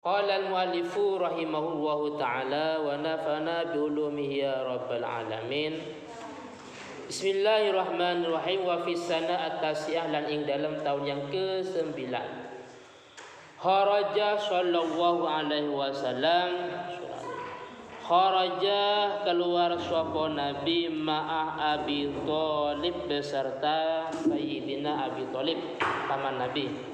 Qala al-muallifu rahimahullahu ta'ala wa nafana bi ulumihi ya rabbal alamin. Bismillahirrahmanirrahim. Wa fi sana at-tasi'ah lan ing dalam tahun yang ke-9 kharaja sallallahu alaihi wasallam kharaja keluar sapa nabi ma'ah Abi Thalib beserta Sayyidina Abi Thalib paman nabi.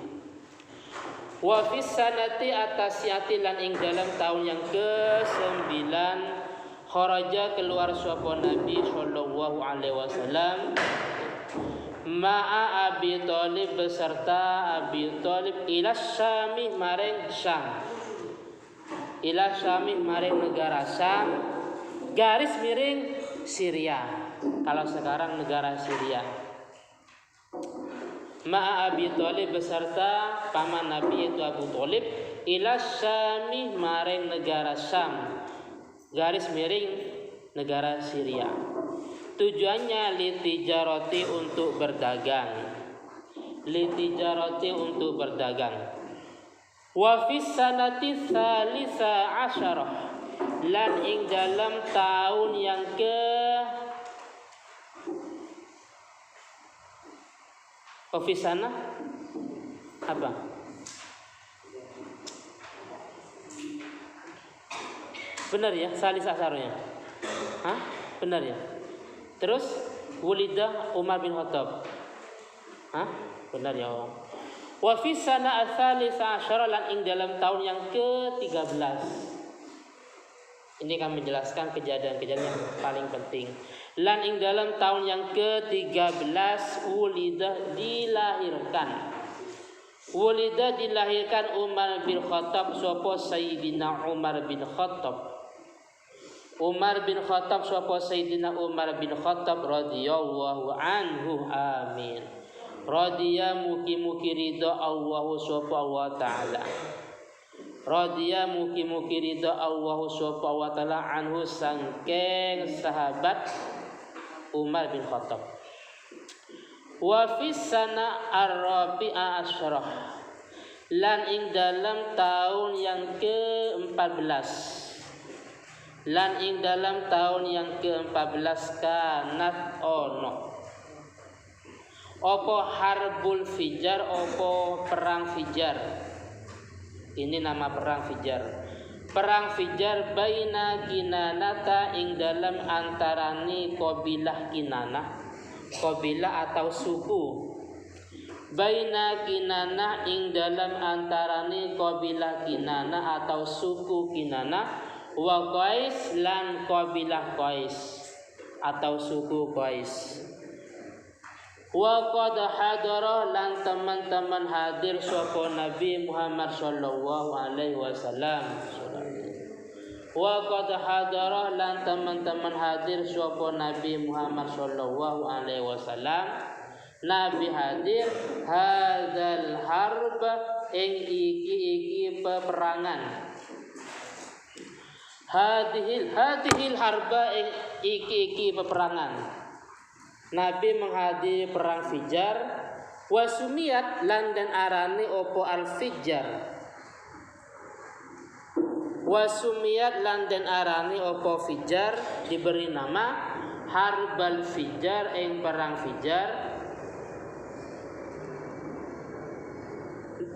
Wa fis sanati atasyati lan ing dalam tahun yang ke-9 kharaja keluar sapa Nabi sallallahu alaihi wasallam ma'a Abi Thalib beserta Abi Thalib ila Syami maring Syam. Ila Syami maring negara Syam garis miring Syria. Kalau sekarang negara Syria. Ma'a Abi Thalib beserta paman Nabi itu Abu Thalib ila Syami maring negara Syam garis miring negara Syria. Tujuannya litijarati untuk berdagang. Litijarati untuk berdagang. Wa fis sanati tsalisa asyarah lan ing dalam tahun yang ke ofisana apa? Benar ya, salis asarnya. Hah? Benar ya. Terus wulida Umar bin Khattab. Hah? Benar ya. Wa fi sana ats-tsalisa asyara lan ing dalam tahun yang ke-13. Ini kami menjelaskan kejadian-kejadian yang paling penting. Lan ing dalam tahun yang ke-13 Wulida dilahirkan. Wulida dilahirkan Umar bin Khattab sapa Sayyidina Umar bin Khattab. Umar bin Khattab sapa Sayyidina Umar bin Khattab radhiyallahu anhu amin. Radhiya mugi-mugi ridha Allah sapa wa taala. Radhiya mugi-mugi ridha Allah sapa wa taala anhu sangkeng sahabat Umar bin Khattab. Wa fi sana ar-rabi'a asyarah lan ing dalam tahun yang ke-14. Lan ing dalam tahun yang ke-14 kanat ono opo harbul fijar opo perang fijar. Ini nama perang fijar. Perang fijar baina Kinanata ing dalam antarani kabilah Kinanah, kabilah atau suku. Baina Kinanah ing dalam antarani kabilah Kinanah atau suku Kinanah wa Qais lan kabilah Qais atau suku Qais. Wa qad hadara lan teman-teman hadir sapa Nabi Muhammad sallallahu alaihi wasallam. Wa qad hadara lan teman-teman hadir sapa Nabi Muhammad sallallahu alaihi wasallam. Nabi hadir hadzal harb ing iki peperangan. Hadhil harba ing iki peperangan. Nabi menghadiri perang Fijar wa sumiyat lan dan arani opo al-Fijar. Wa sumiyat lan dan arani opo Fijar diberi nama Harbal Fijar ing perang Fijar.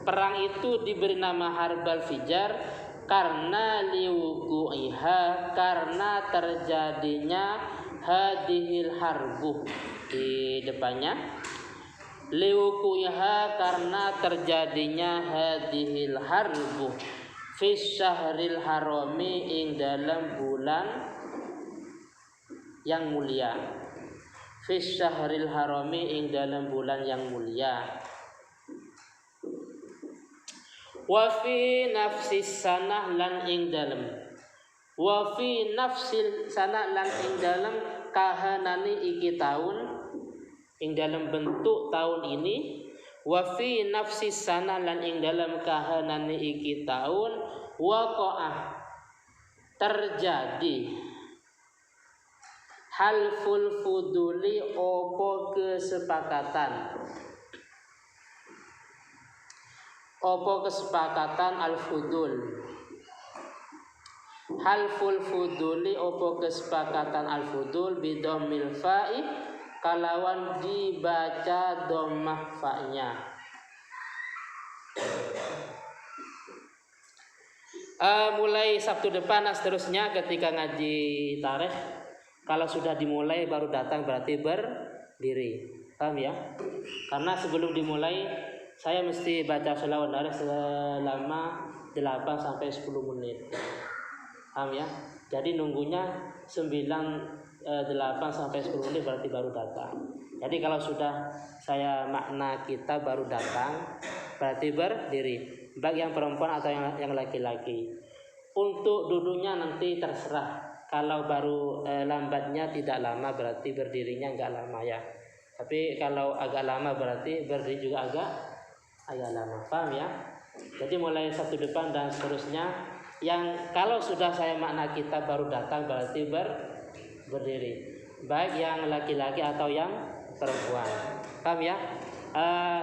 Perang itu diberi nama Harbal Fijar karena liwuku'iha karena terjadinya hadhil harbu di depannya liwuku'iha karena terjadinya hadhil harbu fi syahril harami ing dalam bulan yang mulia. Fi syahril harami ing dalam bulan yang mulia. Wa fi nafsis sanah lan ing dalam wa fi nafsil sana lan ing dalam kahanani iki tahun ing dalam bentuk tahun ini wa fi nafsis sana lan ing dalam kahanani iki tahun waqa'ah terjadi halful fuduli opo kesepakatan Opo kesepakatan al-fudul. Halful fuduli opo kesepakatan al-fudul bidomil fa'i kalawan dibaca dhammah fa-nya. Mulai Sabtu depan dan seterusnya ketika ngaji tarikh, kalau sudah dimulai baru datang berarti berdiri. Paham ya? Karena sebelum dimulai saya mesti baca sholawat tarikh selama 8 sampai 10 menit. Paham ya? Jadi nunggunya 8 sampai 10 menit berarti baru datang. Jadi kalau sudah saya makna kita baru datang berarti berdiri. Baik yang perempuan atau yang laki-laki. Untuk duduknya nanti terserah. Kalau baru lambatnya tidak lama berarti berdirinya enggak lama ya. Tapi kalau agak lama berarti berdiri juga agak lama. Paham ya? Jadi mulai Sabtu depan dan seterusnya, yang kalau sudah saya makna kita baru datang berarti berdiri. Baik yang laki-laki atau yang perempuan. Paham ya?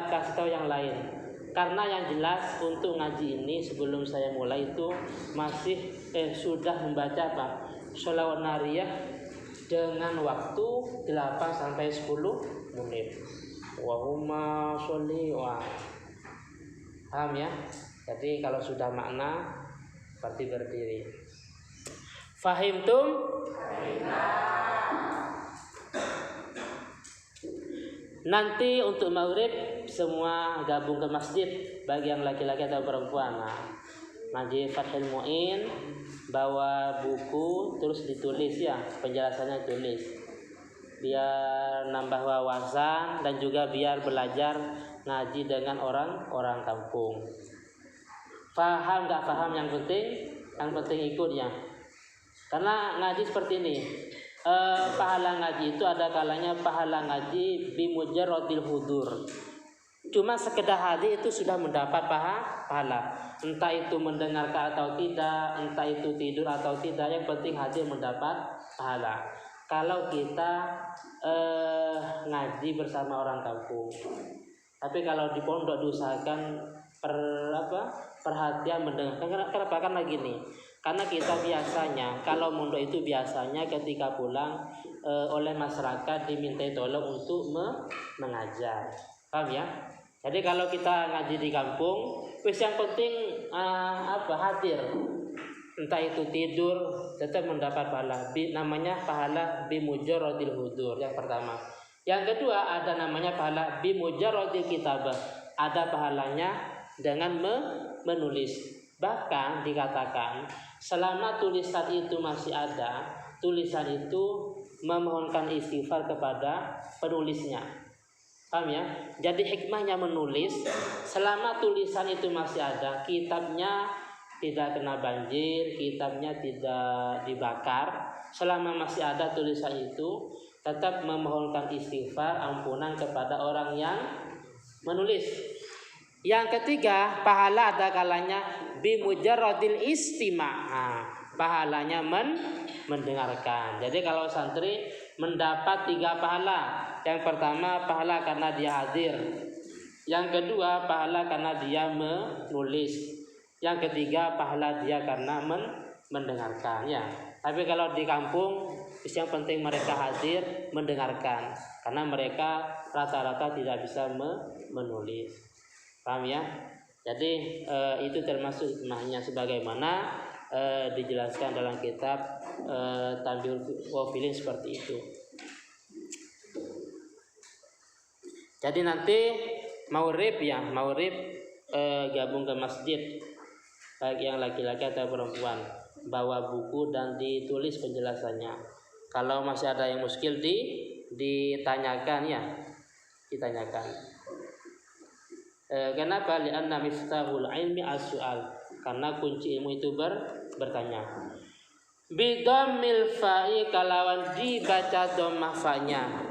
Kasih tahu yang lain. Karena yang jelas untuk ngaji ini sebelum saya mulai itu masih sudah membaca apa? Sholawat nariyah dengan waktu 8 sampai 10 menit. Wahumma sholli wa. Paham ya? Jadi kalau sudah makna berarti berdiri. Fahimtum? Nanti untuk maghrib semua gabung ke masjid bagi yang laki-laki atau perempuan. Ngaji Fathul Mu'in, bawa buku terus ditulis ya, penjelasannya tulis. Biar nambah wawasan dan juga biar belajar ngaji dengan orang kampung. Paham nggak paham yang penting ikutnya. Karena ngaji seperti ini. Pahala ngaji itu ada kalanya pahala ngaji bimujarradil hudur. Cuma sekedar hadir itu sudah mendapat pahala. Entah itu mendengarkan atau tidak, entah itu tidur atau tidak, yang penting hadir mendapat pahala. Kalau kita ngaji bersama orang kampung. Tapi kalau di pondok diusahakan perhatian mendengarkan. Kenapa? Karena gini. Karena kita biasanya kalau mondok itu biasanya ketika pulang oleh masyarakat dimintai tolong untuk mengajar. Paham ya? Jadi kalau kita ngaji di kampung, yang penting hadir. Entah itu tidur tetap mendapat pahala. Namanya pahala bimujarradil hudur yang pertama. Yang kedua ada namanya pahala bimujarradil kitabah. Ada pahalanya dengan menulis. Bahkan dikatakan selama tulisan itu masih ada, tulisan itu memohonkan istighfar kepada penulisnya. Paham ya? Jadi hikmahnya menulis, selama tulisan itu masih ada, kitabnya tidak kena banjir, kitabnya tidak dibakar, selama masih ada tulisan itu, tetap memohonkan istighfar, ampunan kepada orang yang menulis. Yang ketiga, pahala ada kalanya bimujarradil istima'. Pahalanya mendengarkan. Jadi kalau santri mendapat 3 pahala. Yang pertama pahala karena dia hadir. Yang kedua pahala karena dia menulis. Yang ketiga pahala dia karena mendengarkan ya. Tapi kalau di kampung yang penting mereka hadir mendengarkan. Karena mereka rata-rata tidak bisa menulis. Paham ya? Jadi itu termasuk hikmahnya sebagaimana dijelaskan dalam kitab Tanbihul Ghafilin seperti itu. Jadi nanti maghrib gabung ke masjid baik yang laki-laki atau perempuan, bawa buku dan ditulis penjelasannya. Kalau masih ada yang muskil ditanyakan ya, ditanyakan. Kenapa? Li'anna miftahul ilmi as-su'al. Karena kunci ilmu itu bertanya. Bidammil fa'i kalawan dibaca dhammah fa'nya.